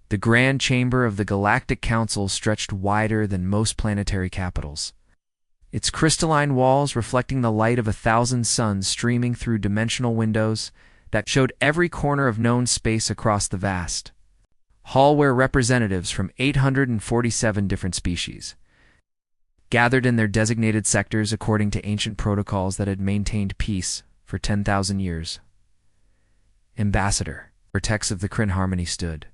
The grand chamber of the Galactic Council stretched wider than most planetary capitals, its crystalline walls reflecting the light of 1,000 suns streaming through dimensional windows that showed every corner of known space across the vast hall, where representatives from 847 different species gathered in their designated sectors according to ancient protocols that had maintained peace for 10,000 years. Ambassador Vertex of the Kryn Harmony stood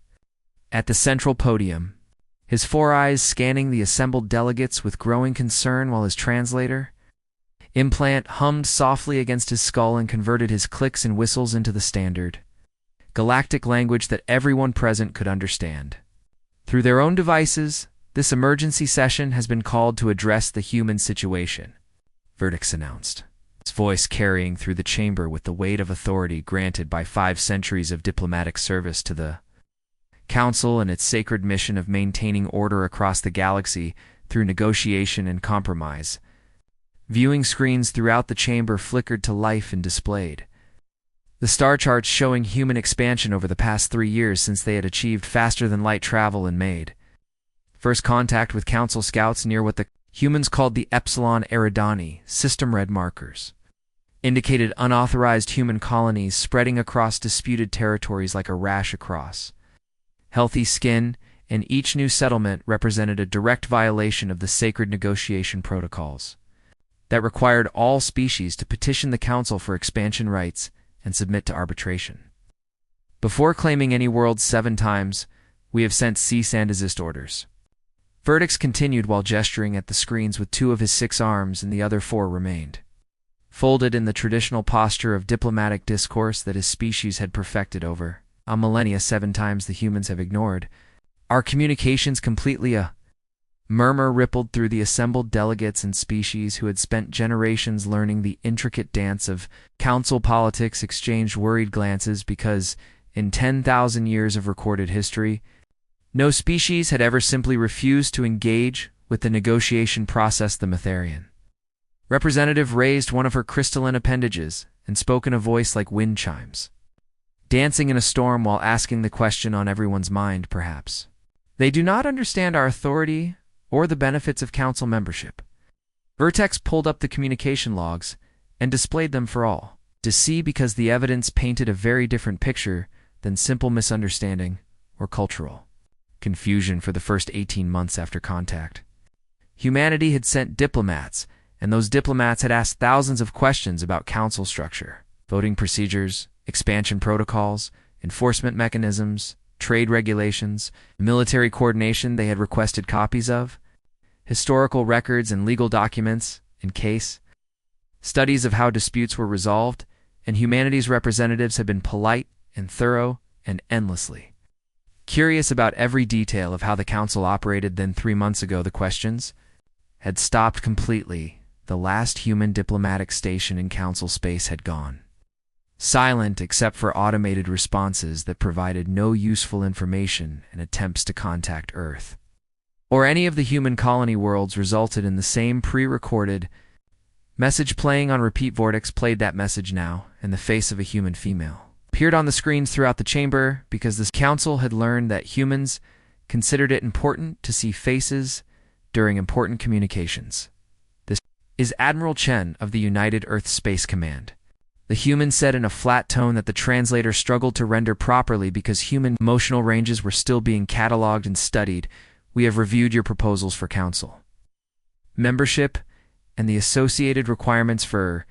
at the central podium, his four eyes scanning the assembled delegates with growing concern, while his translator, Implant, hummed softly against his skull and converted his clicks and whistles into the standard galactic language that everyone present could understand. Through their own devices, this emergency session has been called to address the human situation, Vertex announced, his voice carrying through the chamber with the weight of authority granted by 5 centuries of diplomatic service to the Council and its sacred mission of maintaining order across the galaxy through negotiation and compromise. Viewing screens throughout the chamber flickered to life and displayed the star charts showing human expansion over the past 3 years since they had achieved faster-than-light travel and made first contact with Council scouts near what the humans called the Epsilon Eridani system. Red markers indicated unauthorized human colonies spreading across disputed territories like a rash across healthy skin, and each new settlement represented a direct violation of the sacred negotiation protocols that required all species to petition the Council for expansion rights and submit to arbitration. Before claiming any worlds 7 times, we have sent cease and desist orders. Vertex continued while gesturing at the screens with 2 of his 6 arms, and the other 4 remained folded in the traditional posture of diplomatic discourse that his species had perfected over a millennia. 7 times the humans have ignored our communications completely. A murmur rippled through the assembled delegates and species who had spent generations learning the intricate dance of Council politics exchanged worried glances because, in 10,000 years of recorded history, no species had ever simply refused to engage with the negotiation process. The Mytharian representative raised one of her crystalline appendages and spoke in a voice like wind chimes, dancing in a storm while asking the question on everyone's mind, perhaps. They do not understand our authority or the benefits of Council membership. Vertex pulled up the communication logs and displayed them for all to see, because the evidence painted a very different picture than simple misunderstanding or cultural confusion. For the first 18 months after contact, humanity had sent diplomats, and those diplomats had asked thousands of questions about Council structure, voting procedures, expansion protocols, enforcement mechanisms, trade regulations, military coordination. They had requested copies of historical records and legal documents in case studies of how disputes were resolved, and humanity's representatives had been polite and thorough and endlessly curious about every detail of how the Council operated. Then 3 months ago, the questions had stopped completely. The last human diplomatic station in Council space had gone silent, except for automated responses that provided no useful information, and attempts to contact Earth or any of the human colony worlds resulted in the same pre-recorded message playing on repeat. Vortex played that message now, and the face of a human female appeared on the screens throughout the chamber, because the Council had learned that humans considered it important to see faces during important communications. This is Admiral Chen of the United Earth Space Command. The human said in a flat tone that the translator struggled to render properly because human emotional ranges were still being cataloged and studied. We have reviewed your proposals for Council membership and the associated requirements for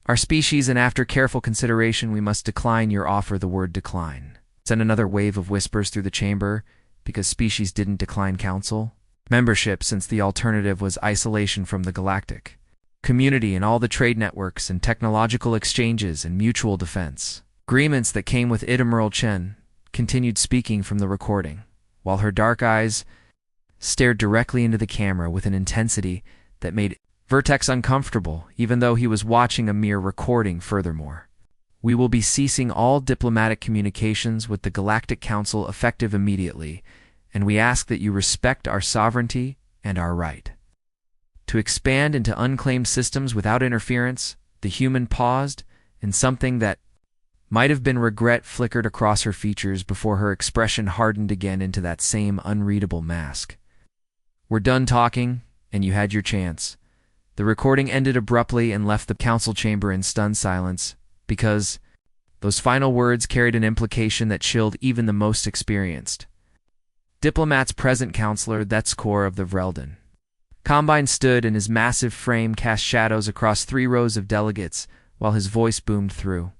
our species, and after careful consideration, we must decline your offer. The word decline sent another wave of whispers through the chamber, because species didn't decline Council membership, since the alternative was isolation from the galactic community and all the trade networks and technological exchanges and mutual defense agreements that came with it. Admiral Chen continued speaking from the recording, while her dark eyes stared directly into the camera with an intensity that made Vertex uncomfortable, even though he was watching a mere recording. Furthermore, we will be ceasing all diplomatic communications with the Galactic Council effective immediately, and we ask that you respect our sovereignty and our right to expand into unclaimed systems without interference. The human paused, and something that Might have been regret flickered across her features before her expression hardened again into that same unreadable mask. "We're done talking, and you had your chance." The recording ended abruptly and left the council chamber in stunned silence, because those final words carried an implication that chilled even the most experienced. Diplomat's present counselor, that's core of the Vrelden. Combine stood, and his massive frame cast shadows across 3 rows of delegates, while his voice boomed through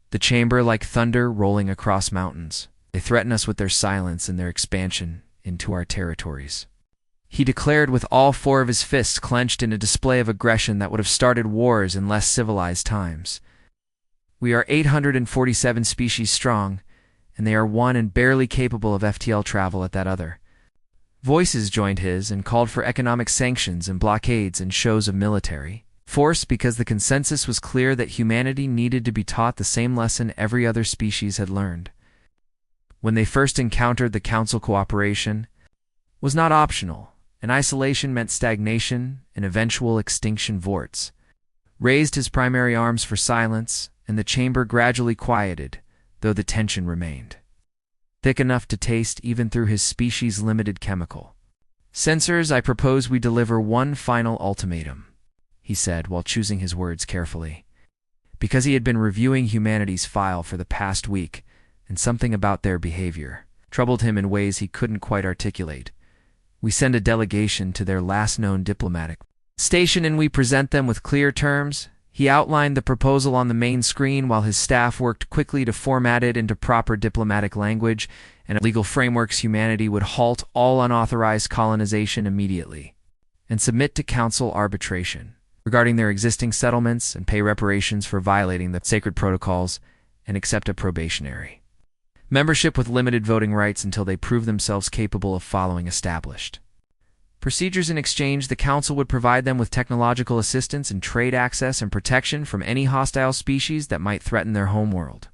the chamber like thunder rolling across mountains. "They threaten us with their silence and their expansion into our territories," he declared, with all 4 of his fists clenched in a display of aggression that would have started wars in less civilized times. "We are 847 species strong, and they are 1 and barely capable of FTL travel at that other." Voices joined his and called for economic sanctions and blockades and shows of military force, because the consensus was clear that humanity needed to be taught the same lesson every other species had learned. When they first encountered the council, cooperation was not optional, and isolation meant stagnation and eventual extinction. Vorts raised his primary arms for silence, and the chamber gradually quieted, though the tension remained thick enough to taste even through his species' limited chemical sensors. "I propose we deliver one final ultimatum," he said while choosing his words carefully, because he had been reviewing humanity's file for the past week, and something about their behavior troubled him in ways he couldn't quite articulate. "We send a delegation to their last known diplomatic station, and we present them with clear terms." He outlined the proposal on the main screen while his staff worked quickly to format it into proper diplomatic language and legal frameworks. Humanity would halt all unauthorized colonization immediately and submit to council arbitration regarding their existing settlements and pay reparations for violating the sacred protocols, and accept a probationary membership with limited voting rights until they prove themselves capable of following established procedures. In exchange, the council would provide them with technological assistance and trade access and protection from any hostile species that might threaten their homeworld.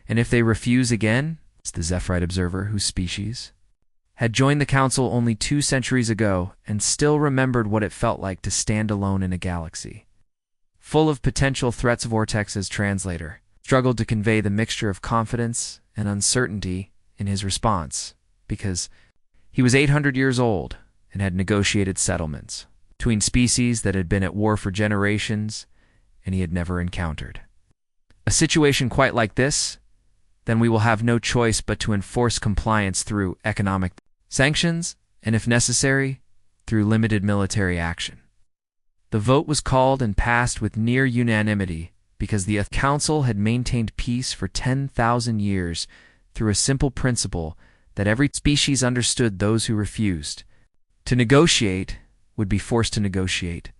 And if they refuse again, it's the Zephyrite observer, whose species had joined the council only 2 centuries ago and still remembered what it felt like to stand alone in a galaxy full of potential threats. Vortex's translator struggled to convey the mixture of confidence and uncertainty in his response, because he was 800 years old and had negotiated settlements between species that had been at war for generations, and he had never encountered a situation quite like this. "Then we will have no choice but to enforce compliance through economic sanctions, and if necessary, through limited military action." The vote was called and passed with near unanimity, because the council had maintained peace for 10,000 years through a simple principle that every species understood: those who refused to negotiate would be forced to negotiate,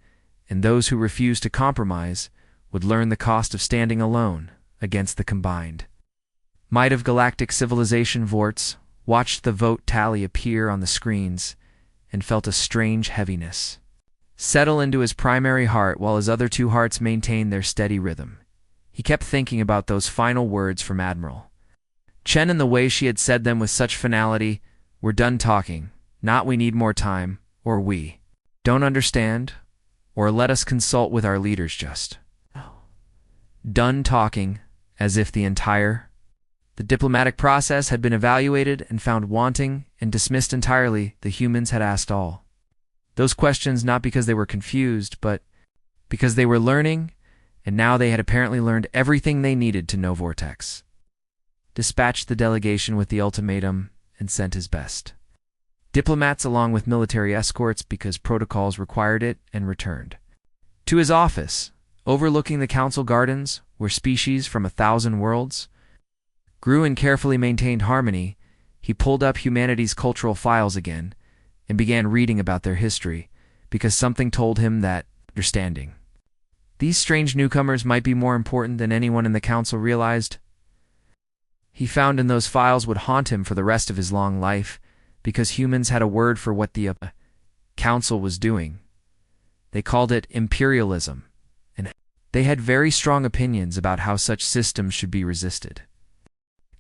and those who refused to compromise would learn the cost of standing alone against the combined might of galactic civilization. Vorts watched the vote tally appear on the screens and felt a strange heaviness settle into his primary heart, while his other 2 hearts maintained their steady rhythm. He kept thinking about those final words from Admiral Chen and the way she had said them with such finality. "We're done talking," not "we need more time," or "we don't understand," or "let us consult with our leaders." Just done talking, as if the diplomatic process had been evaluated and found wanting and dismissed entirely. The humans had asked all those questions not because they were confused, but because they were learning, and now they had apparently learned everything they needed to know. Vortex dispatched the delegation with the ultimatum and sent his best diplomats along with military escorts, because protocols required it, and returned to his office overlooking the council gardens, where species from 1,000 worlds grew in carefully maintained harmony. He pulled up humanity's cultural files again and began reading about their history, because something told him that understanding these strange newcomers might be more important than anyone in the council realized. He found in those files would haunt him for the rest of his long life, because humans had a word for what the council was doing. They called it imperialism, and they had very strong opinions about how such systems should be resisted.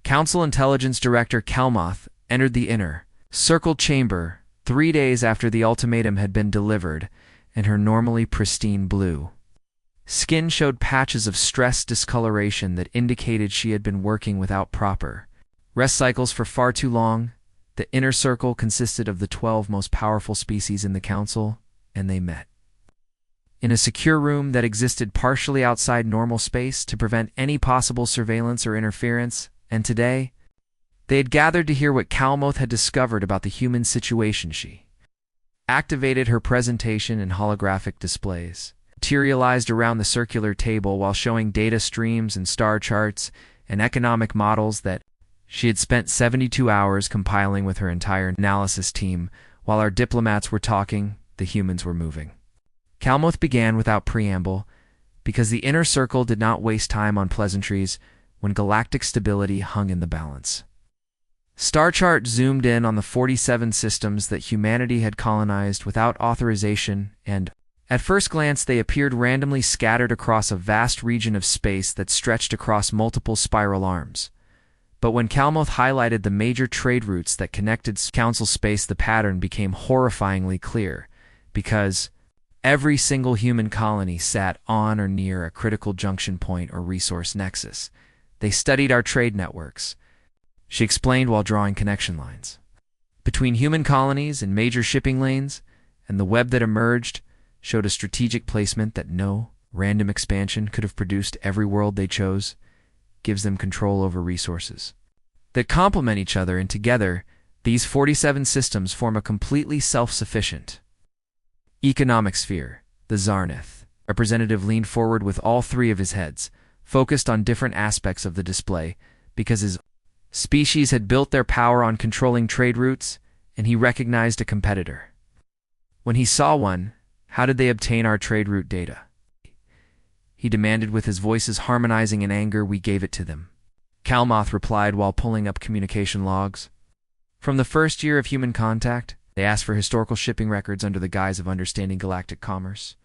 Council Intelligence Director Kelmoth entered the inner circle chamber 3 days after the ultimatum had been delivered, in her normally pristine blue Skin showed patches of stress discoloration that indicated she had been working without proper rest cycles for far too long. The inner circle consisted of the 12 most powerful species in the council, and they met in a secure room that existed partially outside normal space to prevent any possible surveillance or interference, and today, they had gathered to hear what Kalmoth had discovered about the human situation. She activated her presentation in holographic displays, materialized around the circular table while showing data streams and star charts and economic models that she had spent 72 hours compiling with her entire analysis team. While our diplomats were talking, the humans were moving. Kalmoth began without preamble, because the inner circle did not waste time on pleasantries when galactic stability hung in the balance. Star Chart zoomed in on the 47 systems that humanity had colonized without authorization, and, at first glance, they appeared randomly scattered across a vast region of space that stretched across multiple spiral arms. But when Kalmoth highlighted the major trade routes that connected Council space, the pattern became horrifyingly clear, because every single human colony sat on or near a critical junction point or resource nexus. They studied our trade networks, she explained while drawing connection lines between human colonies and major shipping lanes, and the web that emerged showed a strategic placement that no random expansion could have produced. Every world they chose gives them control over resources that complement each other, and together, these 47 systems form a completely self-sufficient economic sphere. The Zarnith representative leaned forward with all three of his heads focused on different aspects of the display, because his species had built their power on controlling trade routes, and he recognized a competitor when he saw one. How did they obtain our trade route data? He demanded, with his voices harmonizing in anger. We gave it to them, Kalmoth replied while pulling up communication logs. From the first year of human contact, they asked for historical shipping records under the guise of understanding galactic commerce,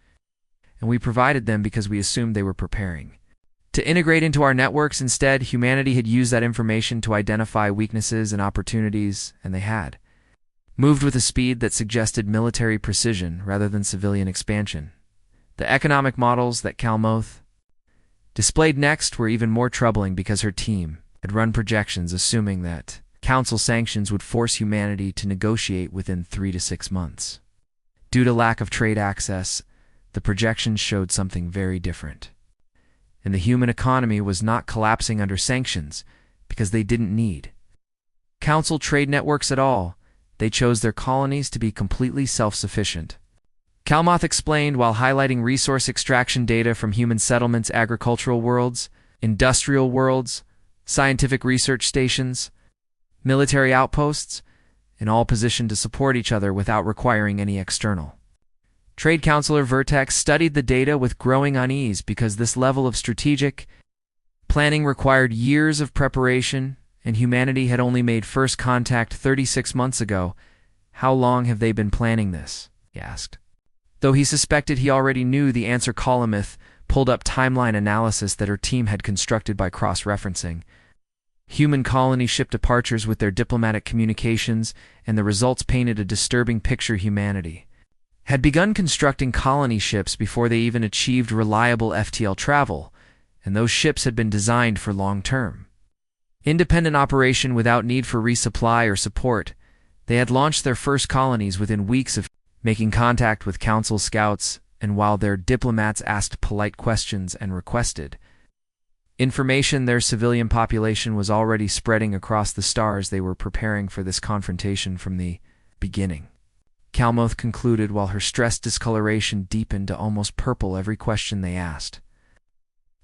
and we provided them because we assumed they were preparing to integrate into our networks. Instead, humanity had used that information to identify weaknesses and opportunities, and they had moved with a speed that suggested military precision rather than civilian expansion. The economic models that Kalmoth displayed next were even more troubling, because her team had run projections assuming that Council sanctions would force humanity to negotiate within 3 to 6 months. Due to lack of trade access, the projections showed something very different. And the human economy was not collapsing under sanctions because they didn't need Council trade networks at all. They chose their colonies to be completely self-sufficient. Kalmoth explained while highlighting resource extraction data from human settlements, agricultural worlds, industrial worlds, scientific research stations, military outposts, and all positioned to support each other without requiring any external. Trade Counselor Vertex studied the data with growing unease, because this level of strategic planning required years of preparation, and humanity had only made first contact 36 months ago. How long have they been planning this? He asked. Though he suspected he already knew the answer, Kalmoth pulled up timeline analysis that her team had constructed by cross-referencing human colony ship departures with their diplomatic communications, and the results painted a disturbing picture. Humanity had begun constructing colony ships before they even achieved reliable FTL travel, and those ships had been designed for long-term independent operation without need for resupply or support. They had launched their first colonies within weeks of making contact with Council scouts, and while their diplomats asked polite questions and requested information, their civilian population was already spreading across the stars. They were preparing for this confrontation from the beginning, Kalmoth concluded while her stress discoloration deepened to almost purple. Every question they asked,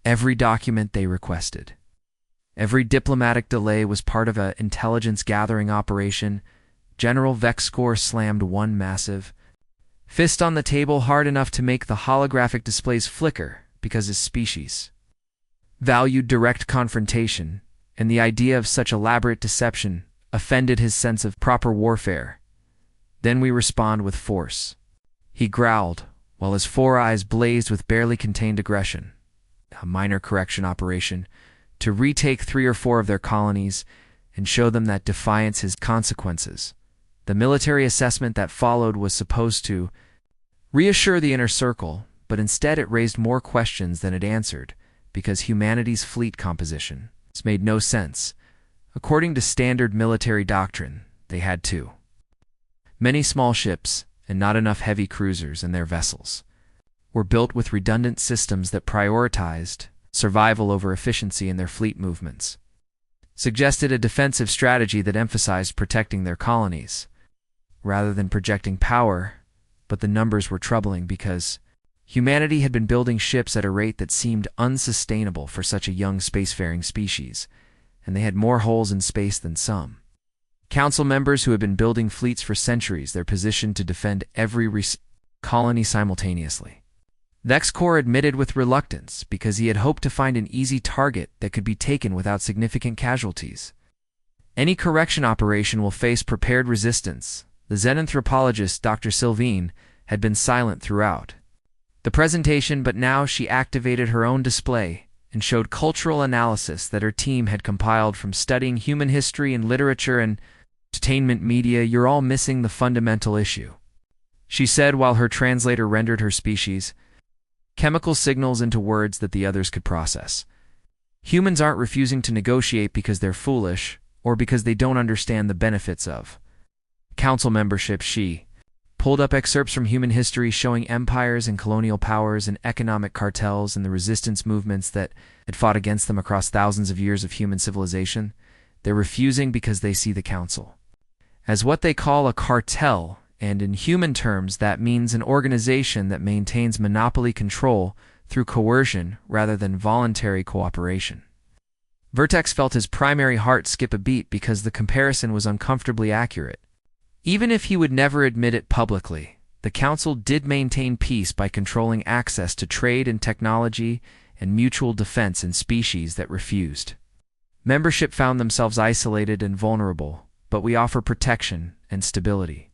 every document they requested, every diplomatic delay was part of an intelligence gathering operation. General Vexcor slammed one massive fist on the table hard enough to make the holographic displays flicker, because his species valued direct confrontation, and the idea of such elaborate deception offended his sense of proper warfare. Then we respond with force, he growled, while his 4 eyes blazed with barely contained aggression. A minor correction operation to retake 3 or 4 of their colonies and show them that defiance has consequences. The military assessment that followed was supposed to reassure the inner circle, but instead it raised more questions than it answered, because humanity's fleet composition made no sense. According to standard military doctrine, they had too many small ships and not enough heavy cruisers, and their vessels were built with redundant systems that prioritized survival over efficiency in their fleet movements, suggested a defensive strategy that emphasized protecting their colonies rather than projecting power. But the numbers were troubling because humanity had been building ships at a rate that seemed unsustainable for such a young spacefaring species, and they had more holes in space than some council members who had been building fleets for centuries. They're positioned to defend every colony simultaneously. Vexcor admitted with reluctance because he had hoped to find an easy target that could be taken without significant casualties. Any correction operation will face prepared resistance. The xenanthropologist Dr. Sylvine had been silent throughout the presentation, but now she activated her own display and showed cultural analysis that her team had compiled from studying human history and literature and entertainment media. "You're all missing the fundamental issue," she said while her translator rendered her species chemical signals into words that the others could process. "Humans aren't refusing to negotiate because they're foolish or because they don't understand the benefits of council membership." She pulled up excerpts from human history showing empires and colonial powers and economic cartels and the resistance movements that had fought against them across thousands of years of human civilization. They're refusing because they see the council as what they call a cartel, and in human terms that means an organization that maintains monopoly control through coercion rather than voluntary cooperation. Vertex felt his primary heart skip a beat because the comparison was uncomfortably accurate. Even if he would never admit it publicly, the council did maintain peace by controlling access to trade and technology and mutual defense in species that refused. Membership found themselves isolated and vulnerable, but we offer protection and stability,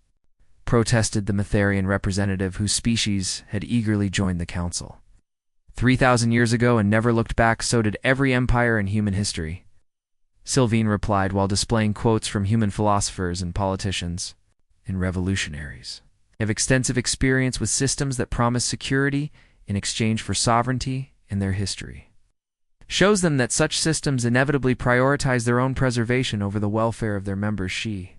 protested the Metherian representative whose species had eagerly joined the council 3,000 years ago and never looked back. "So did every empire in human history," Sylvine replied while displaying quotes from human philosophers and politicians and revolutionaries. "They have extensive experience with systems that promise security in exchange for sovereignty, and their history shows them that such systems inevitably prioritize their own preservation over the welfare of their members." She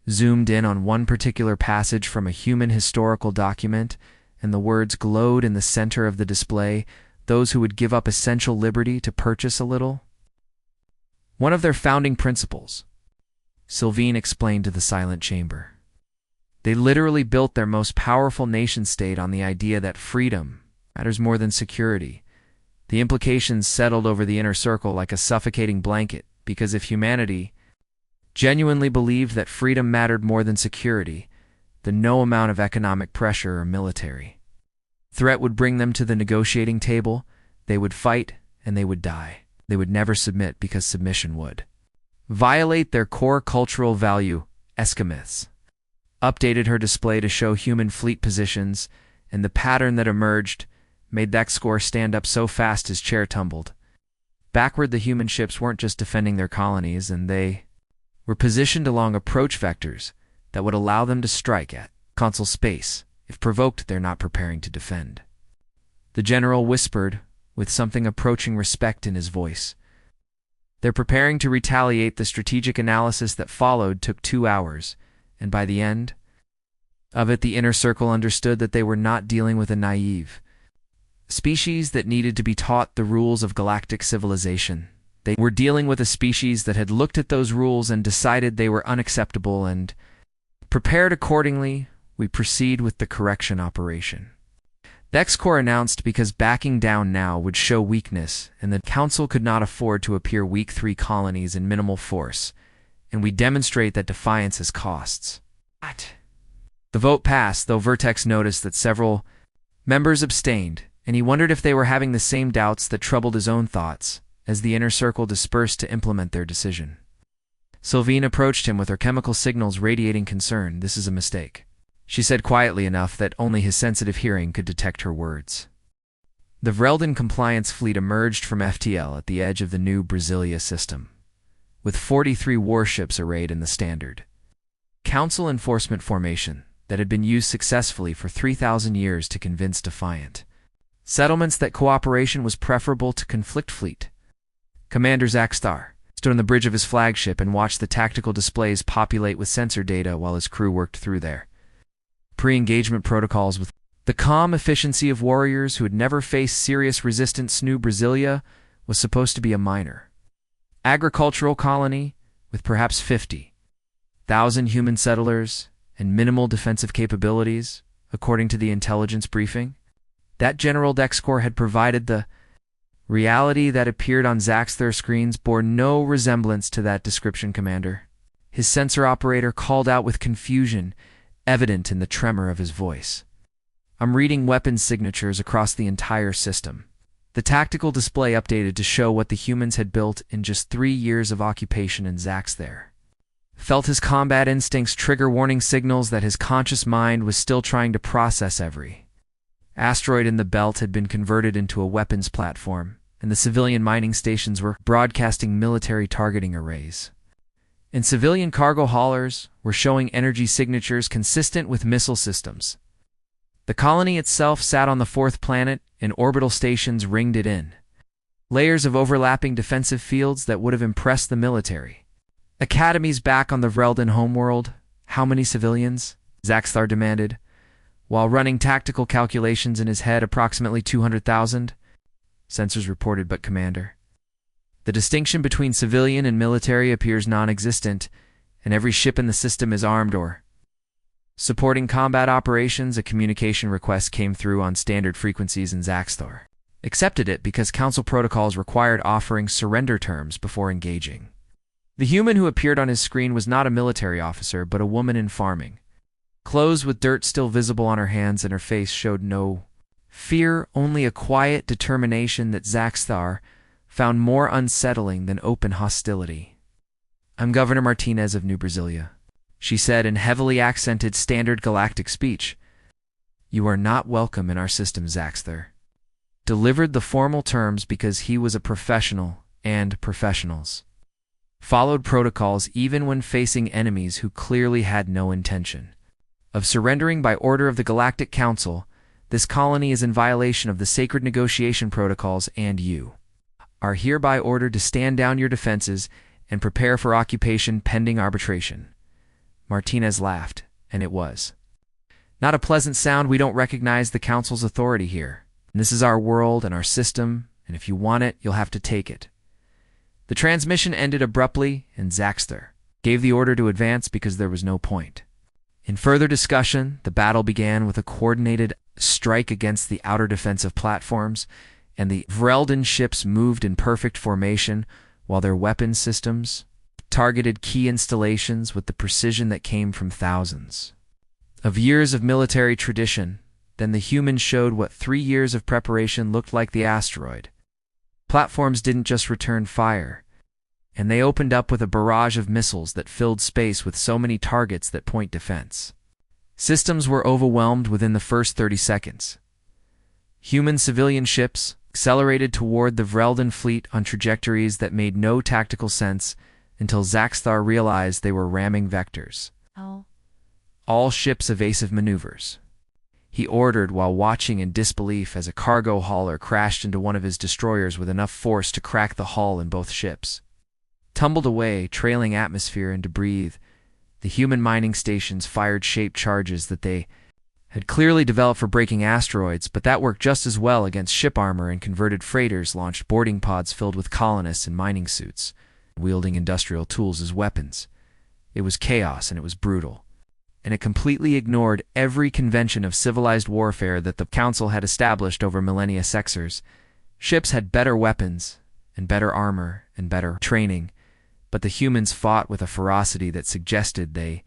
zoomed in on one particular passage from a human historical document, and the words glowed in the center of the display: "Those who would give up essential liberty to purchase a little." One of their founding principles, Sylvine explained to the silent chamber. They literally built their most powerful nation-state on the idea that freedom matters more than security. The implications settled over the inner circle like a suffocating blanket, because if humanity genuinely believed that freedom mattered more than security, then no amount of economic pressure or military threat would bring them to the negotiating table. They would fight, and they would die. They would never submit because submission would violate their core cultural value. Eskimiths updated her display to show human fleet positions, and the pattern that emerged made that score stand up so fast his chair tumbled. Backward, the human ships weren't just defending their colonies, and they were positioned along approach vectors that would allow them to strike at console space. If provoked, they're not preparing to defend. The general whispered, with something approaching respect in his voice. They're preparing to retaliate. The strategic analysis that followed took 2 hours, and by the end of it, the inner circle understood that they were not dealing with a naive species that needed to be taught the rules of galactic civilization. They were dealing with a species that had looked at those rules and decided they were unacceptable and prepared accordingly. "We proceed with the correction operation," Vexcor announced, because backing down now would show weakness, and the council could not afford to appear weak. 3 colonies in minimal force, and we demonstrate that defiance has costs. What? The vote passed, though Vertex noticed that several members abstained, and he wondered if they were having the same doubts that troubled his own thoughts as the inner circle dispersed to implement their decision. Sylvine approached him with her chemical signals radiating concern. "This is a mistake," she said quietly enough that only his sensitive hearing could detect her words. The Vrelden compliance fleet emerged from FTL at the edge of the new Brasilia system, with 43 warships arrayed in the standard council enforcement formation that had been used successfully for 3,000 years to convince Defiant settlements that cooperation was preferable to conflict fleet. Commander Zaxthar stood on the bridge of his flagship and watched the tactical displays populate with sensor data while his crew worked through their pre-engagement protocols with the calm efficiency of warriors who had never faced serious resistance. New Brasilia was supposed to be a minor agricultural colony with perhaps 50,000 human settlers and minimal defensive capabilities, according to the intelligence briefing. That General Dexcor had provided. The reality that appeared on Zaxthar screens bore no resemblance to that description, Commander. His sensor operator called out with confusion, evident in the tremor of his voice. I'm reading weapons signatures across the entire system. The tactical display updated to show what the humans had built in just 3 years of occupation, and Zaxthar felt his combat instincts trigger warning signals that his conscious mind was still trying to process. Every asteroid in the belt had been converted into a weapons platform, and the civilian mining stations were broadcasting military targeting arrays. And civilian cargo haulers were showing energy signatures consistent with missile systems. The colony itself sat on the 4th planet, and orbital stations ringed it in. Layers of overlapping defensive fields that would have impressed the military. Academies back on the Vrelden homeworld. How many civilians? Zaxthar demanded, while running tactical calculations in his head. Approximately 200,000. Sensors reported, but Commander, the distinction between civilian and military appears non-existent, and every ship in the system is armed or supporting combat operations. A communication request came through on standard frequencies, and Zaxthar accepted it because council protocols required offering surrender terms before engaging. The human who appeared on his screen was not a military officer, but a woman in farming. Clothes with dirt still visible on her hands, and her face showed no fear, only a quiet determination that Zaxthar found more unsettling than open hostility. I'm Governor Martinez of New Brasilia, she said in heavily accented standard galactic speech. You are not welcome in our system, Zaxthar delivered the formal terms because he was a professional, and professionals followed protocols even when facing enemies who clearly had no intention of surrendering. By order of the Galactic Council, this colony is in violation of the sacred negotiation protocols, and you are hereby ordered to stand down your defenses and prepare for occupation pending arbitration. Martinez laughed, and it was not a pleasant sound. We don't recognize the Council's authority here. And this is our world and our system, and if you want it, you'll have to take it. The transmission ended abruptly, and Zaxthar gave the order to advance because there was no point in further discussion. The battle began with a coordinated strike against the outer defensive platforms, and the Vrelden ships moved in perfect formation while their weapons systems targeted key installations with the precision that came from thousands of years of military tradition. Then the humans showed what 3 years of preparation looked like. The asteroid platforms didn't just return fire, and they opened up with a barrage of missiles that filled space with so many targets that point defense systems were overwhelmed within the first 30 seconds. Human civilian ships accelerated toward the Vrelden fleet on trajectories that made no tactical sense until Zaxthar realized they were ramming vectors. All ships evasive maneuvers, he ordered while watching in disbelief as a cargo hauler crashed into one of his destroyers with enough force to crack the hull in both ships. Tumbled away, trailing atmosphere and debris, the human mining stations fired shaped charges that they had clearly developed for breaking asteroids, but that worked just as well against ship armor, and converted freighters launched boarding pods filled with colonists in mining suits, wielding industrial tools as weapons. It was chaos, and it was brutal, and it completely ignored every convention of civilized warfare that the Council had established over millennia. Sexers ships had better weapons, and better armor, and better training, but the humans fought with a ferocity that suggested they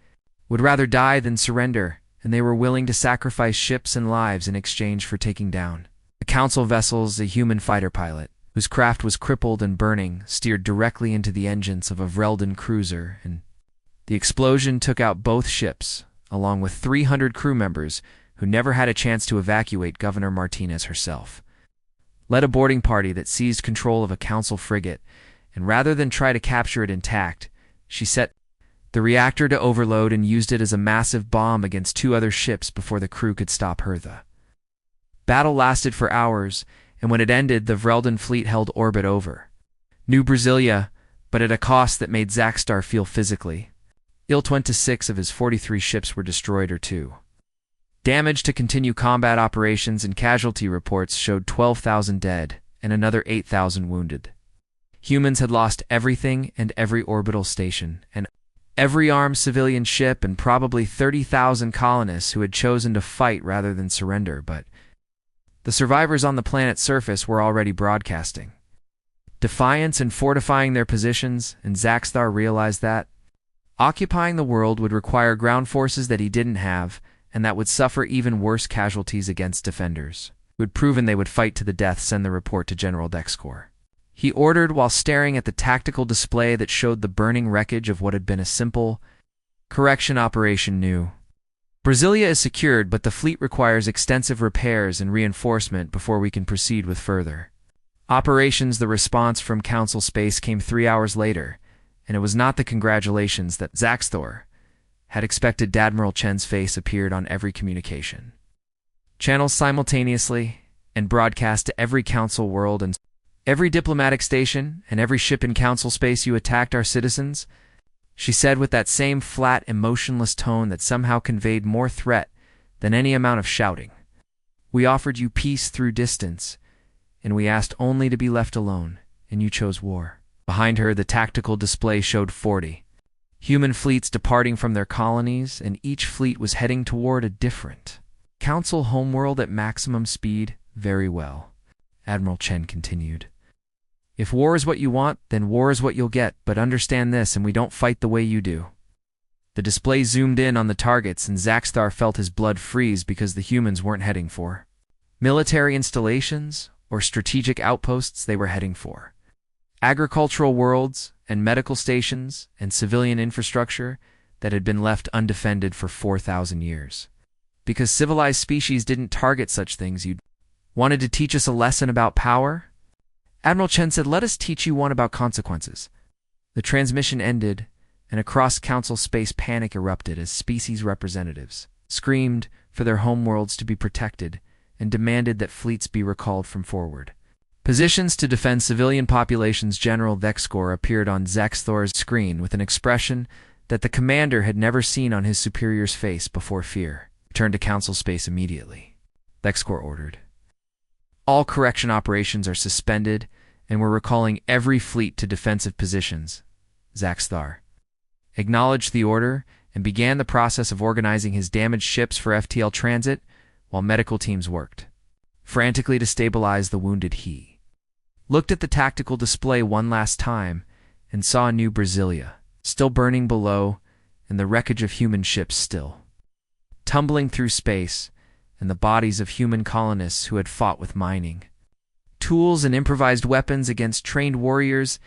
would rather die than surrender, and they were willing to sacrifice ships and lives in exchange for taking down the Council vessels. A human fighter pilot, whose craft was crippled and burning, steered directly into the engines of a Vrelden cruiser, and the explosion took out both ships, along with 300 crew members who never had a chance to evacuate. Governor Martinez herself led a boarding party that seized control of a Council frigate, and rather than try to capture it intact, she set the reactor to overload and used it as a massive bomb against 2 other ships before the crew could stop her. The Battle lasted for hours, and when it ended, the Vrelden fleet held orbit over New Brasilia, but at a cost that made Zaxstar feel physically ill. 26 of his 43 ships were destroyed or too damaged to continue combat operations, and casualty reports showed 12,000 dead and another 8,000 wounded. Humans had lost everything and every orbital station, and every armed civilian ship, and probably 30,000 colonists who had chosen to fight rather than surrender, but the survivors on the planet's surface were already broadcasting defiance and fortifying their positions, and Zaxstar realized that occupying the world would require ground forces that he didn't have, and that would suffer even worse casualties against defenders who had proven they would fight to the death. Send the report to General Dexcor, he ordered while staring at the tactical display that showed the burning wreckage of what had been a simple correction operation. New Brasilia is secured, but the fleet requires extensive repairs and reinforcement before we can proceed with further operations. The response from Council Space came 3 hours later, and it was not the congratulations that Zaxstar had expected. Admiral Chen's face appeared on every communication channel simultaneously and broadcast to every Council world and every diplomatic station and every ship in Council Space. "You attacked our citizens," she said with that same flat, emotionless tone that somehow conveyed more threat than any amount of shouting. "We offered you peace through distance, and we asked only to be left alone, and you chose war." Behind her, the tactical display showed 40 human fleets departing from their colonies, and each fleet was heading toward a different Council homeworld at maximum speed. "Very well," Admiral Chen continued. "If war is what you want, then war is what you'll get, but understand this, and we don't fight the way you do." The display zoomed in on the targets, and Zaxstar felt his blood freeze because the humans weren't heading for military installations or strategic outposts. They were heading for agricultural worlds and medical stations and civilian infrastructure that had been left undefended for 4,000 years. Because civilized species didn't target such things. "You wanted to teach us a lesson about power?" Admiral Chen said. "Let us teach you one about consequences." The transmission ended, and across Council Space panic erupted as species representatives screamed for their homeworlds to be protected and demanded that fleets be recalled from forward positions to defend civilian populations. General Dexcor appeared on Zaxstar's screen with an expression that the commander had never seen on his superior's face before. "Fear. Return to Council Space immediately," Dexcor ordered. "All correction operations are suspended, and we're recalling every fleet to defensive positions." Zaxstar acknowledged the order and began the process of organizing his damaged ships for FTL transit while medical teams worked frantically to stabilize the wounded. He looked at the tactical display one last time and saw New Brasilia still burning below, and the wreckage of human ships still tumbling through space, and the bodies of human colonists who had fought with mining tools and improvised weapons against trained warriors.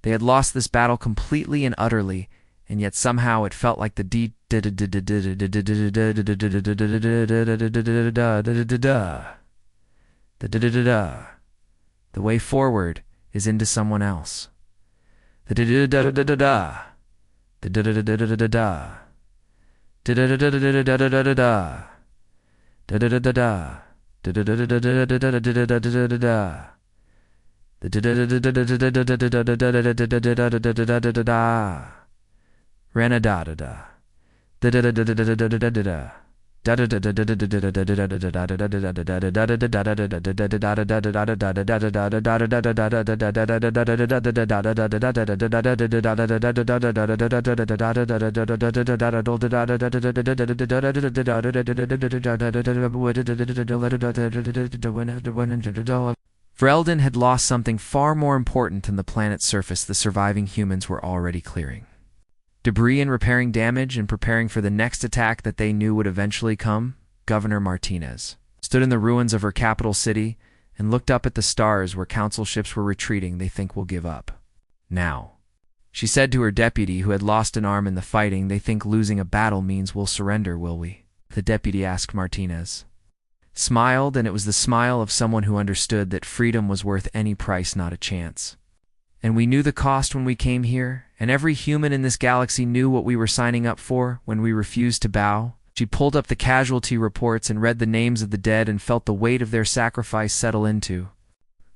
They had lost this battle completely and utterly, and yet somehow it felt like the way forward is into someone else. Vrelden had lost something far more important than the planet's surface. The surviving humans were already clearing debris and repairing damage and preparing for the next attack that they knew would eventually come. Governor Martinez stood in the ruins of her capital city and looked up at the stars where council ships were retreating. "They think we'll give up now," she said to her deputy, who had lost an arm in the fighting. "They think losing a battle means we'll surrender, will we?" The deputy asked. Martinez smiled, and it was the smile of someone who understood that freedom was worth any price, not a chance. "And we knew the cost when we came here, and every human in this galaxy knew what we were signing up for when we refused to bow." She pulled up the casualty reports and read the names of the dead and felt the weight of their sacrifice settle into.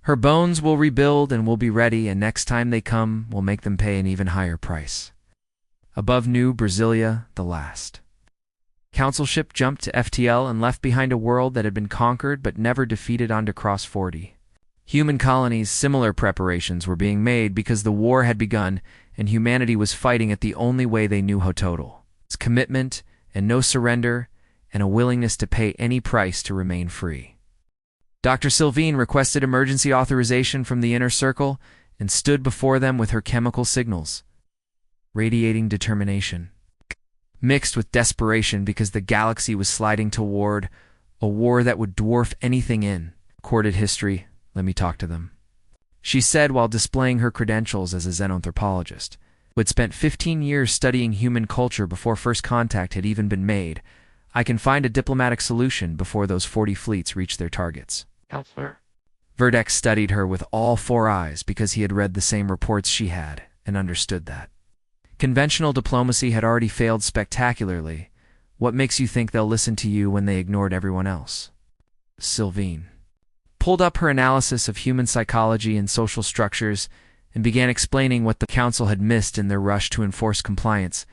Her bones will rebuild and will be ready, and next time they come, we'll make them pay an even higher price. Above New Brasilia, the last. Council ship jumped to FTL and left behind a world that had been conquered but never defeated onto Cross 40. Human colonies, similar preparations were being made because the war had begun and humanity was fighting it the only way they knew how: total. It's commitment and no surrender and a willingness to pay any price to remain free. Dr. Sylvine requested emergency authorization from the inner circle and stood before them with her chemical signals, radiating determination, mixed with desperation because the galaxy was sliding toward a war that would dwarf anything in recorded history. Let me talk to them, she said while displaying her credentials as a xenanthropologist, who had spent 15 years studying human culture before first contact had even been made. I can find a diplomatic solution before those 40 fleets reach their targets. Counselor. Verdex studied her with all four eyes because he had read the same reports she had and understood that conventional diplomacy had already failed spectacularly. What makes you think they'll listen to you when they ignored everyone else? Sylvine pulled up her analysis of human psychology and social structures and began explaining what the council had missed in their rush to enforce compliance.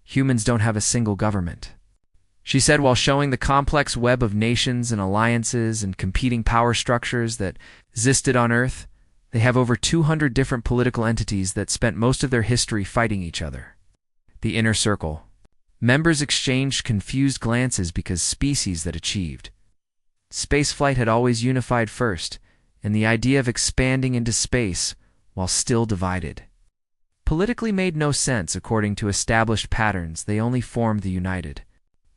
Humans don't have a single government, she said while showing the complex web of nations and alliances and competing power structures that existed on Earth. They have over 200 different political entities that spent most of their history fighting each other. The inner circle. Members exchanged confused glances because species that achieved spaceflight had always unified first, and the idea of expanding into space while still divided politically made no sense according to established patterns. They only formed the united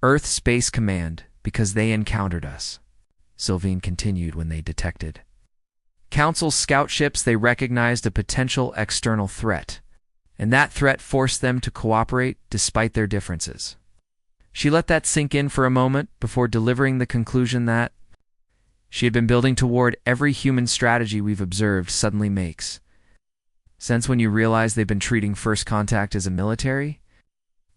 Earth Space Command because they encountered us, Sylvine continued when they detected Council's scout ships. They recognized a potential external threat, and that threat forced them to cooperate despite their differences. She let that sink in for a moment before delivering the conclusion that she had been building toward. Every human strategy we've observed suddenly makes sense when you realize they've been treating first contact as a military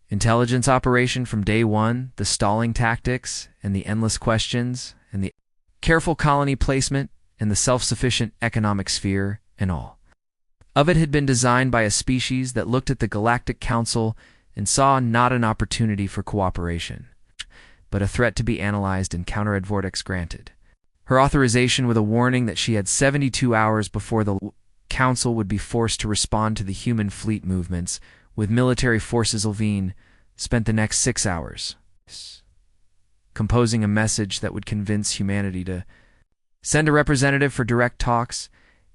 intelligence operation from day one. The stalling tactics and the endless questions and the careful colony placement and the self-sufficient economic sphere and all of it had been designed by a species that looked at the Galactic Council and saw not an opportunity for cooperation, but a threat to be analyzed and counter-advortex granted. Her authorization with a warning that she had 72 hours before the Council would be forced to respond to the human fleet movements with military forces. Sylvine spent the next 6 hours composing a message that would convince humanity to send a representative for direct talks,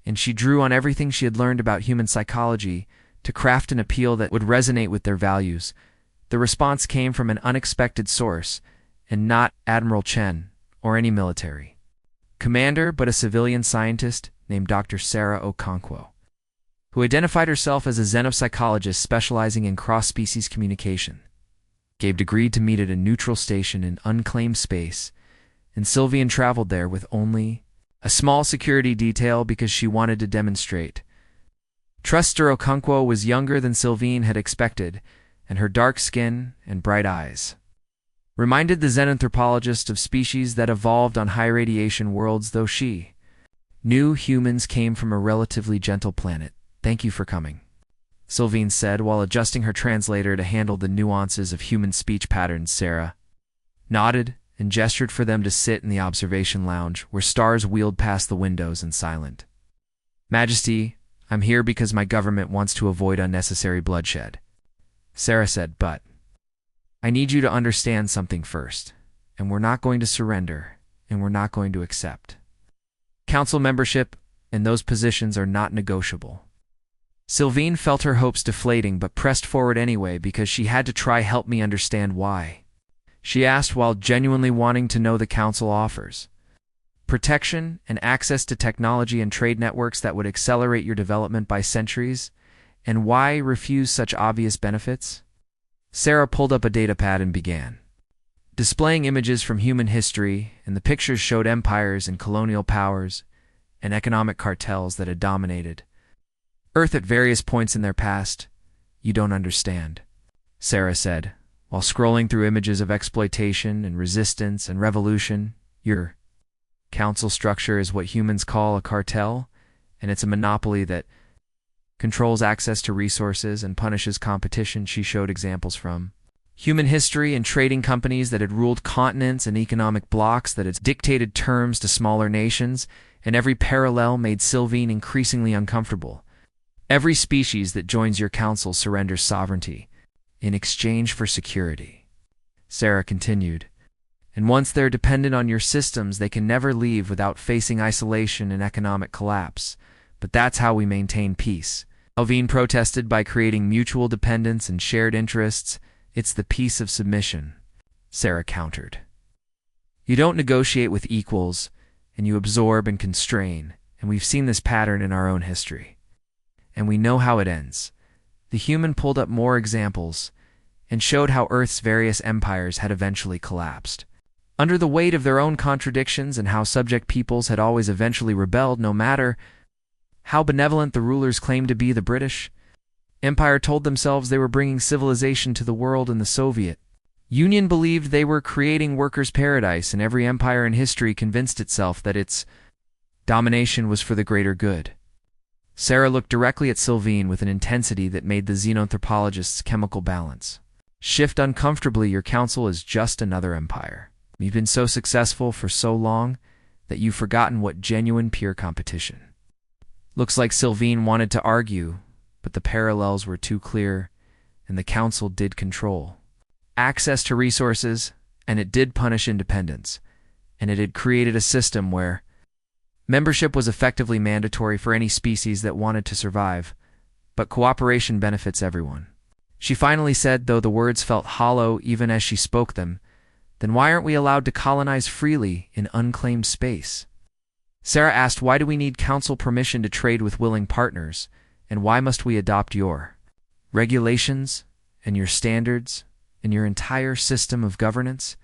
and she drew on everything she had learned about human psychology to craft an appeal that would resonate with their values. The response came from an unexpected source, and not Admiral Chen or any military commander, but a civilian scientist named Dr. Sarah Okonkwo, who identified herself as a xenopsychologist specializing in cross-species communication. Gabe agreed to meet at a neutral station in unclaimed space, and Sylvian traveled there with only a small security detail because she wanted to demonstrate Truster. Okonkwo was younger than Sylvine had expected, and her dark skin and bright eyes reminded the xenanthropologist of species that evolved on high-radiation worlds. Though she knew humans came from a relatively gentle planet. Thank you for coming, Sylvine said while adjusting her translator to handle the nuances of human speech patterns. Sarah nodded and gestured for them to sit in the observation lounge where stars wheeled past the windows in silent majesty. I'm here because my government wants to avoid unnecessary bloodshed, Sarah said, but I need you to understand something first, and we're not going to surrender, and we're not going to accept. Council membership and those positions are not negotiable. Sylvine felt her hopes deflating but pressed forward anyway because she had to try. Help me understand why, she asked while genuinely wanting to know. The Council offers protection and access to technology and trade networks that would accelerate your development by centuries, and why refuse such obvious benefits? Sarah pulled up a datapad and began displaying images from human history, and the pictures showed empires and colonial powers and economic cartels that had dominated Earth at various points in their past. You don't understand, Sarah said, While scrolling through images of exploitation and resistance and revolution, your council structure is what humans call a cartel, and it's a monopoly that controls access to resources and punishes competition. She showed examples from human history and trading companies that had ruled continents and economic blocs that had dictated terms to smaller nations, and every parallel made Sylvine increasingly uncomfortable. Every species that joins your council surrenders sovereignty in exchange for security. Sarah continued, and once they're dependent on your systems, they can never leave without facing isolation and economic collapse. But that's how we maintain peace. Sylvine protested by creating mutual dependence and shared interests. It's the peace of submission, Sarah countered. You don't negotiate with equals, and you absorb and constrain, and we've seen this pattern in our own history. And we know how it ends. The human pulled up more examples and showed how Earth's various empires had eventually collapsed. Under the weight of their own contradictions and how subject peoples had always eventually rebelled no matter how benevolent the rulers claimed to be. The British Empire told themselves they were bringing civilization to the world, and the Soviet Union believed they were creating workers' paradise, and every empire in history convinced itself that its domination was for the greater good. Sarah looked directly at Sylvine with an intensity that made the xenanthropologist's chemical balance shift uncomfortably. Your council is just another empire. You've been so successful for so long that you've forgotten what genuine peer competition looks like. Sylvine wanted to argue, but the parallels were too clear, and the council did control access to resources, and it did punish independence, and it had created a system where membership was effectively mandatory for any species that wanted to survive, but cooperation benefits everyone. She finally said, though the words felt hollow even as she spoke them, then why aren't we allowed to colonize freely in unclaimed space? Sarah asked, why do we need council permission to trade with willing partners, and why must we adopt your regulations and your standards and your entire system of governance?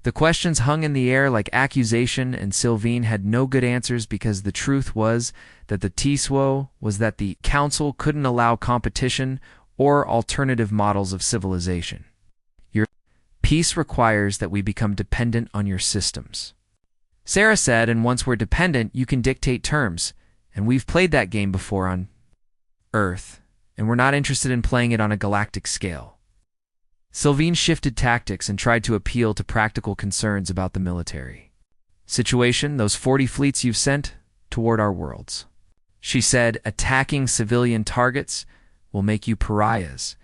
The questions hung in the air like accusation, and Sylvine had no good answers because the truth was that the TSWO was that the council couldn't allow competition or alternative models of civilization. Your peace requires that we become dependent on your systems, Sarah said, and once we're dependent, you can dictate terms, and we've played that game before on Earth, and we're not interested in playing it on a galactic scale. Sylvine shifted tactics and tried to appeal to practical concerns about the military situation, those 40 fleets you've sent toward our worlds. She said, attacking civilian targets will make you pariahs,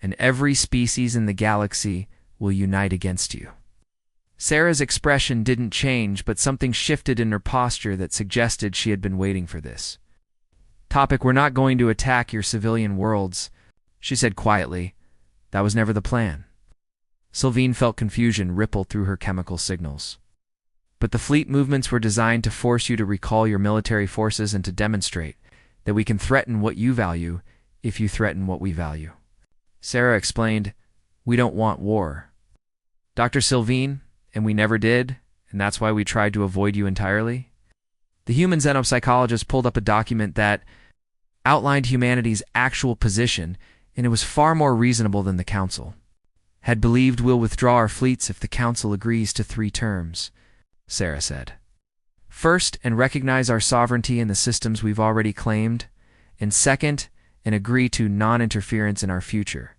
and every species in the galaxy will unite against you. Sarah's expression didn't change, but something shifted in her posture that suggested she had been waiting for this topic. We're not going to attack your civilian worlds, she said quietly. That was never the plan. Sylvine felt confusion ripple through her chemical signals. But the fleet movements were designed to force you to recall your military forces and to demonstrate that we can threaten what you value if you threaten what we value. Sarah explained, we don't want war, Dr. Sylvine, and we never did, and that's why we tried to avoid you entirely. The human xenopsychologist pulled up a document that outlined humanity's actual position, and it was far more reasonable than the Council had believed. We'll withdraw our fleets if the Council agrees to 3 terms, Sarah said. First, and recognize our sovereignty in the systems we've already claimed, and second, and agree to non-interference in our future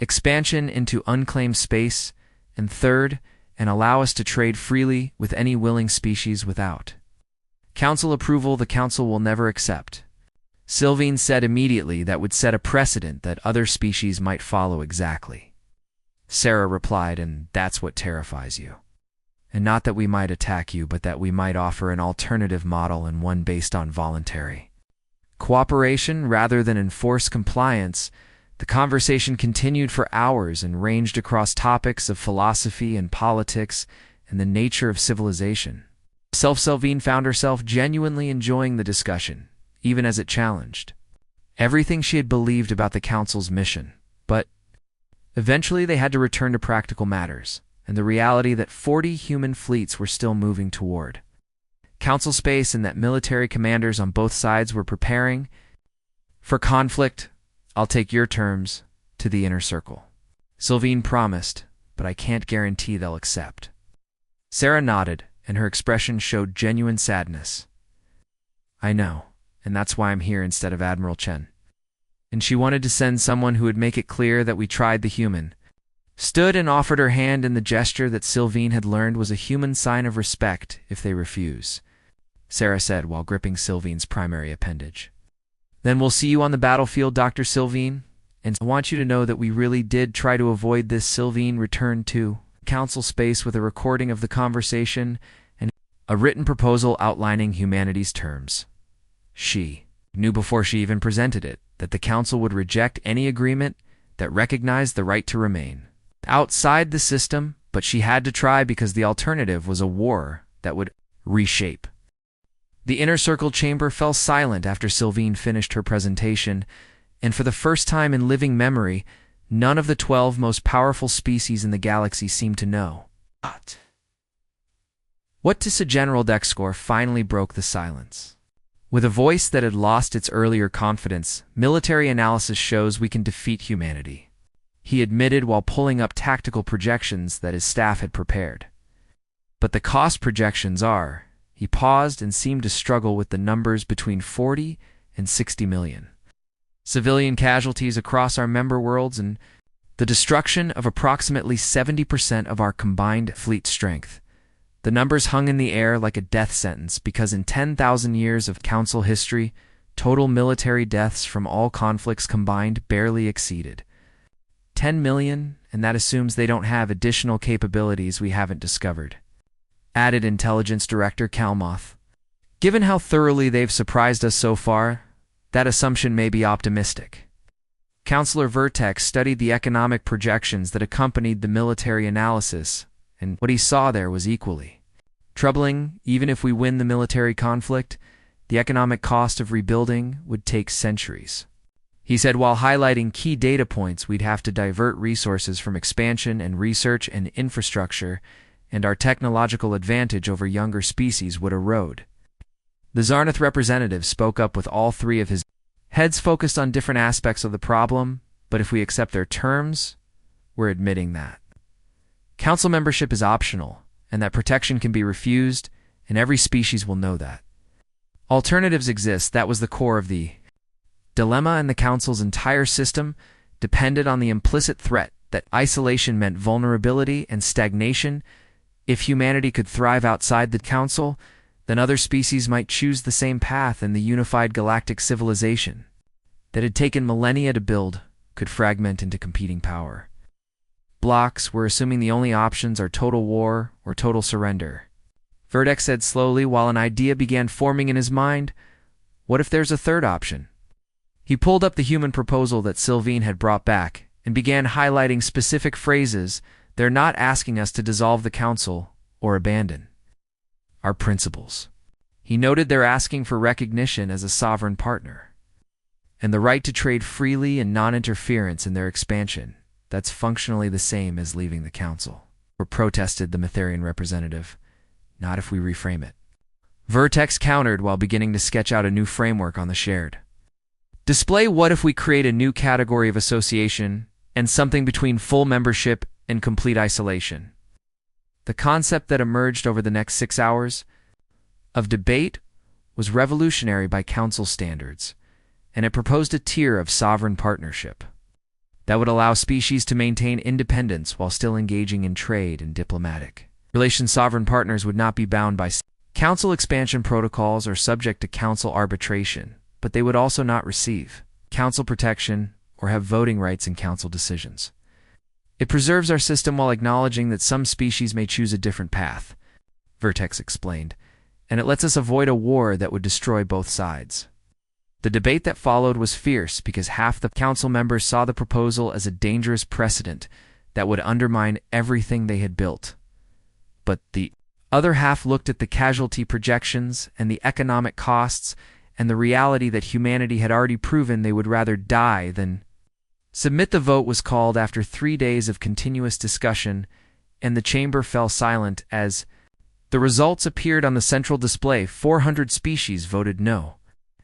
expansion into unclaimed space, and third, and allow us to trade freely with any willing species without Council approval. The Council will never accept, Sylvine said immediately. That would set a precedent that other species might follow exactly. Sarah replied, and that's what terrifies you. And not that we might attack you, but that we might offer an alternative model, and one based on voluntary cooperation rather than enforced compliance. The conversation continued for hours and ranged across topics of philosophy and politics and the nature of civilization. Sylvine found herself genuinely enjoying the discussion, even as it challenged everything she had believed about the Council's mission. But eventually they had to return to practical matters, and the reality that 40 human fleets were still moving toward Council space, and that military commanders on both sides were preparing for conflict. I'll take your terms to the inner circle, Sylvine promised, but I can't guarantee they'll accept. Sarah nodded, and her expression showed genuine sadness. I know, and that's why I'm here instead of Admiral Chen. And she wanted to send someone who would make it clear that we tried the human. Stood and offered her hand in the gesture that Sylvine had learned was a human sign of respect if they refuse, Sarah said while gripping Sylvine's primary appendage. Then we'll see you on the battlefield, Dr. Sylvine, and I want you to know that we really did try to avoid this. Sylvine returned to council space with a recording of the conversation and a written proposal outlining humanity's terms. She knew before she even presented it that the council would reject any agreement that recognized the right to remain outside the system, but she had to try because the alternative was a war that would reshape. The inner circle chamber fell silent after Sylvine finished her presentation, and for the first time in living memory, none of the 12 most powerful species in the galaxy seemed to know. What to General Dexcore finally broke the silence. With a voice that had lost its earlier confidence, military analysis shows we can defeat humanity, he admitted while pulling up tactical projections that his staff had prepared. But the cost projections are, he paused and seemed to struggle with the numbers between 40 and 60 million. Civilian casualties across our member worlds and the destruction of approximately 70% of our combined fleet strength. The numbers hung in the air like a death sentence because in 10,000 years of Council history, total military deaths from all conflicts combined barely exceeded 10 million, and that assumes they don't have additional capabilities we haven't discovered, added Intelligence Director Kalmoth. Given how thoroughly they've surprised us so far, that assumption may be optimistic. Counselor Vertex studied the economic projections that accompanied the military analysis, and what he saw there was equally troubling. Even if we win the military conflict, the economic cost of rebuilding would take centuries. He said while highlighting key data points, we'd have to divert resources from expansion and research and infrastructure, and our technological advantage over younger species would erode. The Zarnath representative spoke up with all three of his heads focused on different aspects of the problem, but if we accept their terms, we're admitting that council membership is optional, and that protection can be refused, and every species will know that. Alternatives exist. That was the core of the dilemma, and the council's entire system depended on the implicit threat that isolation meant vulnerability and stagnation. If humanity could thrive outside the council, then other species might choose the same path, and the unified galactic civilization that had taken millennia to build could fragment into competing power blocks. We're assuming the only options are total war or total surrender, Vertex said slowly while an idea began forming in his mind. What if there's a third option? He pulled up the human proposal that Sylvine had brought back and began highlighting specific phrases. They're not asking us to dissolve the council or abandon our principles. He noted they're asking for recognition as a sovereign partner and the right to trade freely and non-interference in their expansion. That's functionally the same as leaving the council, or protested the Metherian representative. Not if we reframe it. Vertex countered while beginning to sketch out a new framework on the shared display. What if we create a new category of association and something between full membership and complete isolation? The concept that emerged over the next 6 hours of debate was revolutionary by council standards, and it proposed a tier of sovereign partnership that would allow species to maintain independence while still engaging in trade and diplomatic relations. Sovereign partners would not be bound by council expansion protocols or subject to council arbitration, but they would also not receive council protection or have voting rights in council decisions. It preserves our system while acknowledging that some species may choose a different path, Vertex explained, and it lets us avoid a war that would destroy both sides. The debate that followed was fierce because half the council members saw the proposal as a dangerous precedent that would undermine everything they had built. But the other half looked at the casualty projections and the economic costs and the reality that humanity had already proven they would rather die than submit. The vote was called after 3 days of continuous discussion, and the chamber fell silent as the results appeared on the central display. 400 species voted no,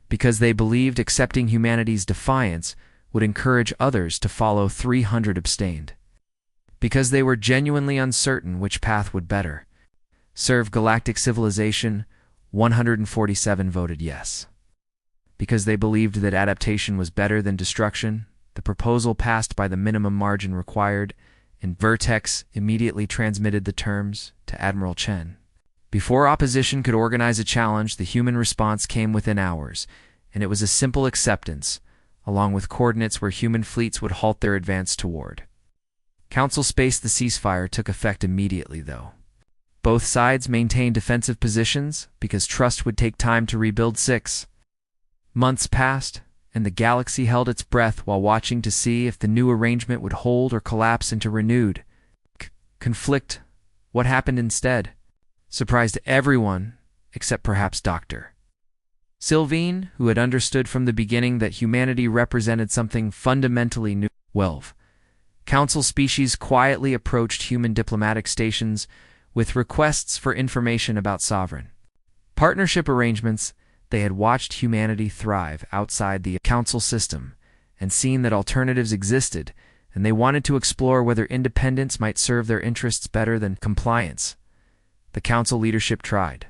because they believed accepting humanity's defiance would encourage others to follow. 300 abstained. because they were genuinely uncertain which path would better serve galactic civilization. 147 voted yes. Because they believed that adaptation was better than destruction, the proposal passed by the minimum margin required, and Vertex immediately transmitted the terms to Admiral Chen. Before opposition could organize a challenge, the human response came within hours, and it was a simple acceptance, along with coordinates where human fleets would halt their advance toward. Council space. The ceasefire took effect immediately, though. Both sides maintained defensive positions because trust would take time to rebuild. 6 months passed, and the galaxy held its breath while watching to see if the new arrangement would hold or collapse into renewed conflict. What happened instead surprised everyone except perhaps Dr. Sylvain, who had understood from the beginning that humanity represented something fundamentally new. 12 Council species quietly approached human diplomatic stations with requests for information about sovereign partnership arrangements. They had watched humanity thrive outside the council system and seen that alternatives existed, and they wanted to explore whether independence might serve their interests better than compliance. The council leadership tried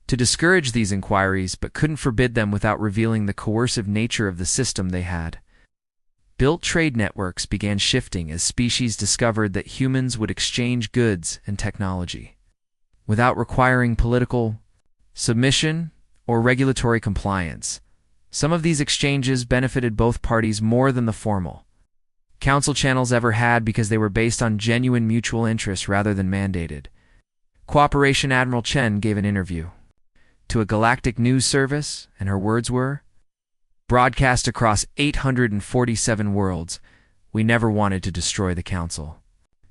to discourage these inquiries but couldn't forbid them without revealing the coercive nature of the system they had built. Trade networks began shifting as species discovered that humans would exchange goods and technology without requiring political submission or regulatory compliance. Some of these exchanges benefited both parties more than the formal council channels ever had because they were based on genuine mutual interest rather than mandated cooperation. Admiral Chen gave an interview to a galactic news service, and her words were, broadcast across 847 worlds, we never wanted to destroy the council.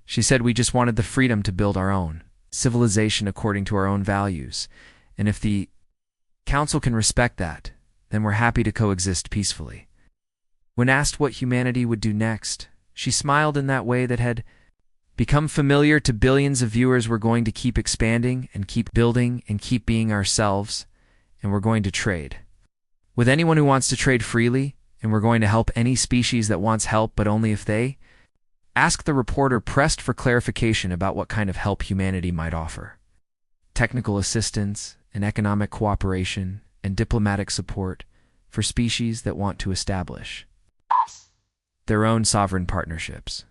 She said we just wanted the freedom to build our own civilization according to our own values, and if the council can respect that, then we're happy to coexist peacefully. When asked what humanity would do next, she smiled in that way that had become familiar to billions of viewers. We're going to keep expanding and keep building and keep being ourselves, and we're going to trade with anyone who wants to trade freely, and we're going to help any species that wants help, but only if they ask. The reporter pressed for clarification about what kind of help humanity might offer. Technical assistance and economic cooperation and diplomatic support for species that want to establish their own sovereign partnerships.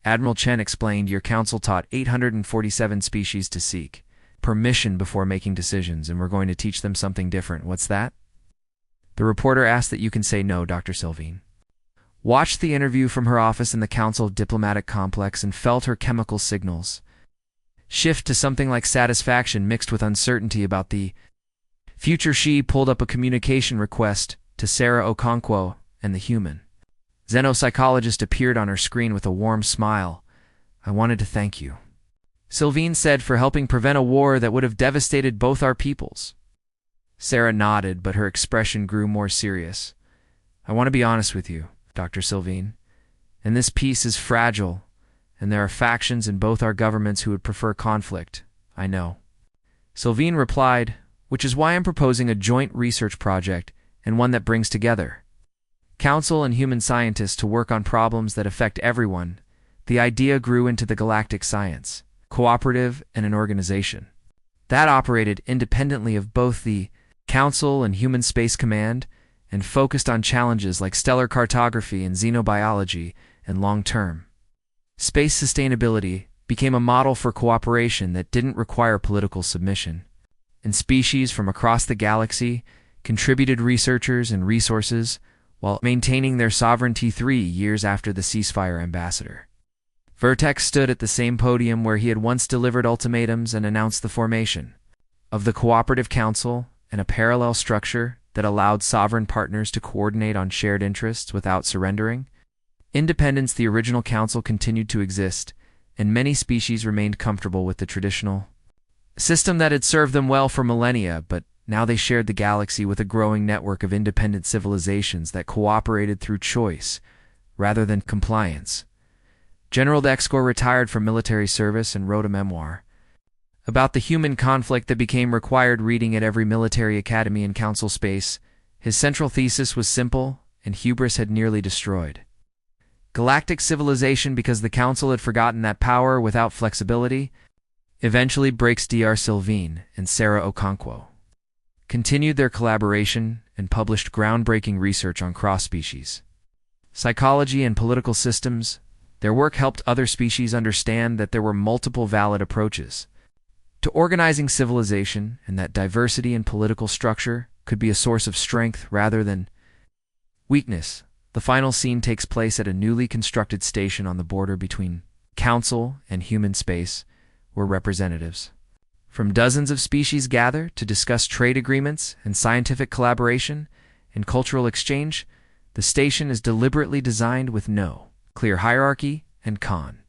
Admiral Chen explained, your council taught 847 species to seek permission before making decisions, and we're going to teach them something different. What's that? The reporter asked. That you can say no. Dr. Sylvain watched the interview from her office in the council diplomatic complex and felt her chemical signals shift to something like satisfaction mixed with uncertainty about the future. She pulled up a communication request to Sarah Okonkwo, and the human xenopsychologist appeared on her screen with a warm smile. I wanted to thank you, Sylvain said, for helping prevent a war that would have devastated both our peoples. Sarah nodded, but her expression grew more serious. I want to be honest with you, Dr. Sylvain, and this peace is fragile, and there are factions in both our governments who would prefer conflict. I know. Sylvain replied, which is why I'm proposing a joint research project, and one that brings together council and human scientists to work on problems that affect everyone. The idea grew into the Galactic Science Cooperative and an organization that operated independently of both the Council and Human Space Command, and focused on challenges like stellar cartography and xenobiology, and long-term space sustainability became a model for cooperation that didn't require political submission. And species from across the galaxy contributed researchers and resources while maintaining their sovereignty. 3 years after the ceasefire, ambassador Vertex stood at the same podium where he had once delivered ultimatums and announced the formation of the Cooperative Council, and a parallel structure that allowed sovereign partners to coordinate on shared interests without surrendering independence. The original council continued to exist, and many species remained comfortable with the traditional system that had served them well for millennia, but now they shared the galaxy with a growing network of independent civilizations that cooperated through choice rather than compliance. General Dexcor retired from military service and wrote a memoir about the human conflict that became required reading at every military academy in council space. His central thesis was simple, and hubris had nearly destroyed Galactic civilization, because the Council had forgotten that power without flexibility, eventually breaks Dr. Sylvine and Sarah Okonkwo, continued their collaboration, and published groundbreaking research on cross-species psychology and political systems. Their work helped other species understand that there were multiple valid approaches to organizing civilization, and that diversity in political structure could be a source of strength rather than weakness. The final scene takes place at a newly constructed station on the border between Council and human space, where representatives from dozens of species gather to discuss trade agreements and scientific collaboration and cultural exchange. The station is deliberately designed with no clear hierarchy and con.